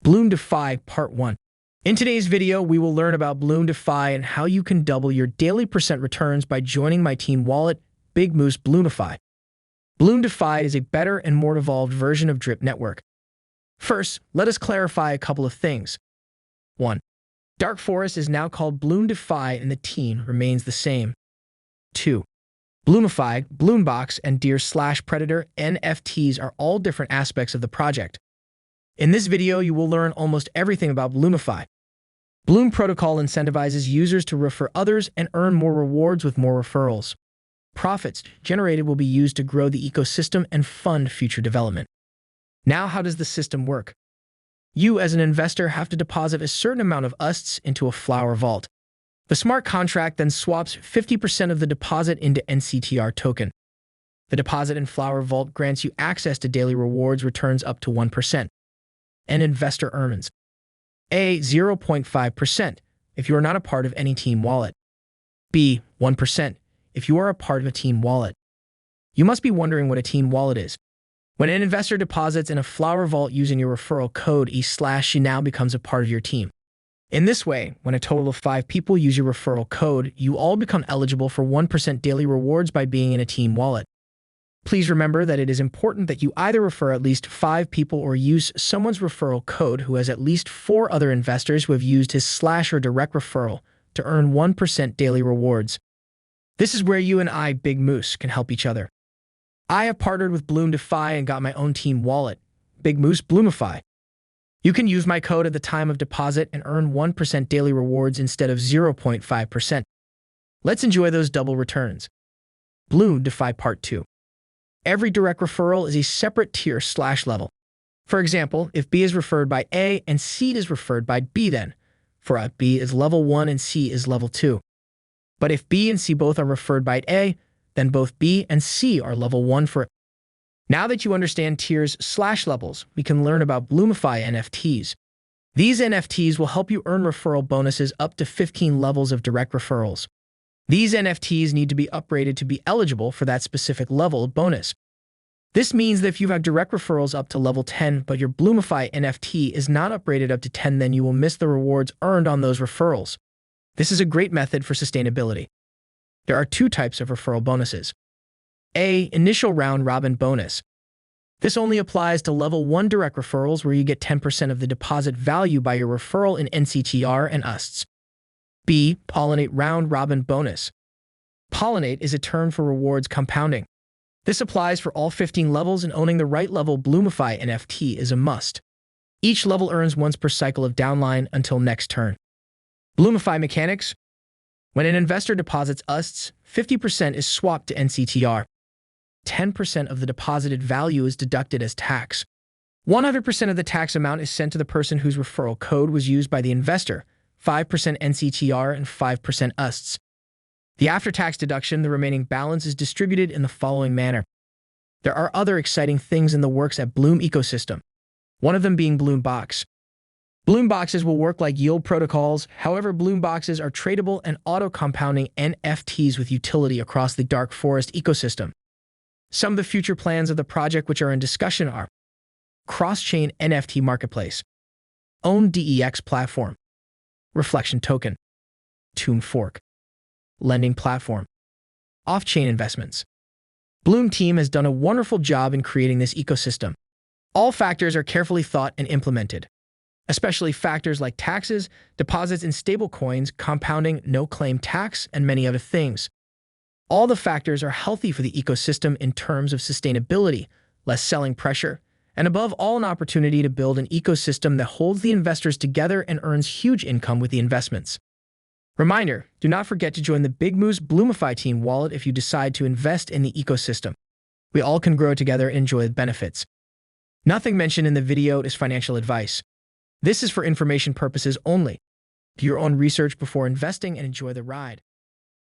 Bloom2Fi Part 1. In today's video, we will learn about Bloom2Fi and how you can double your daily percent returns by joining my team wallet, Big Moose Bloom2Fi. Bloom2Fi is a better and more evolved version of Drip Network. First, let us clarify a couple of things. 1. Dark Forest is now called Bloom2Fi and the team remains the same. 2. Bloomify, Bloombox, and Deer/Predator NFTs are all different aspects of the project. In this video, you will learn almost everything about Bloomify. Bloom Protocol incentivizes users to refer others and earn more rewards with more referrals. Profits generated will be used to grow the ecosystem and fund future development. Now, how does the system work? You, as an investor, have to deposit a certain amount of USDs into a flower vault. The smart contract then swaps 50% of the deposit into NCTR token. The deposit in Flower Vault grants you access to daily rewards returns up to 1%. An investor earns A. 0.5% if you are not a part of any team wallet. B. 1% if you are a part of a team wallet. You must be wondering what a team wallet is. When an investor deposits in a Flower Vault using your referral code E/she now becomes a part of your team. In this way, when a total of 5 people use your referral code, you all become eligible for 1% daily rewards by being in a team wallet. Please remember that it is important that you either refer at least 5 people or use someone's referral code who has at least 4 other investors who have used his/ or direct referral to earn 1% daily rewards. This is where you and I, Big Moose, can help each other. I have partnered with Bloom2Fi and got my own team wallet, Big Moose Bloomify. You can use my code at the time of deposit and earn 1% daily rewards instead of 0.5%. Let's enjoy those double returns. Bloom2Fi Part 2. Every direct referral is a separate tier/level. For example, if B is referred by A and C is referred by B, then for A, B is level 1 and C is level 2. But if B and C both are referred by A, then both B and C are level 1 for A. Now that you understand tiers/levels, we can learn about Bloomify NFTs. These NFTs will help you earn referral bonuses up to 15 levels of direct referrals. These NFTs need to be upgraded to be eligible for that specific level of bonus. This means that if you have direct referrals up to level 10, but your Bloomify NFT is not upgraded up to 10, then you will miss the rewards earned on those referrals. This is a great method for sustainability. There are 2 types of referral bonuses. A. Initial round robin bonus. This only applies to level 1 direct referrals where you get 10% of the deposit value by your referral in NCTR and USDs. B. Pollinate round robin bonus. Pollinate is a term for rewards compounding. This applies for all 15 levels, and owning the right level Bloomify NFT is a must. Each level earns once per cycle of downline until next turn. Bloomify mechanics. When an investor deposits USDs, 50% is swapped to NCTR. 10% of the deposited value is deducted as tax. 100% of the tax amount is sent to the person whose referral code was used by the investor, 5% NCTR and 5% USDs. The after-tax deduction, the remaining balance, is distributed in the following manner. There are other exciting things in the works at Bloom ecosystem, one of them being Bloombox. Bloomboxes will work like yield protocols. However, Bloomboxes are tradable and auto-compounding NFTs with utility across the Dark Forest ecosystem. Some of the future plans of the project which are in discussion are cross-chain NFT marketplace, own DEX platform, reflection token, Tune fork, lending platform, off-chain investments. Bloom team has done a wonderful job in creating this ecosystem. All factors are carefully thought and implemented, especially factors like taxes, deposits in stablecoins, compounding, no-claim tax, and many other things. All the factors are healthy for the ecosystem in terms of sustainability, less selling pressure, and above all, an opportunity to build an ecosystem that holds the investors together and earns huge income with the investments. Reminder, do not forget to join the Big Moose Bloomify team wallet if you decide to invest in the ecosystem. We all can grow together and enjoy the benefits. Nothing mentioned in the video is financial advice. This is for information purposes only. Do your own research before investing and enjoy the ride.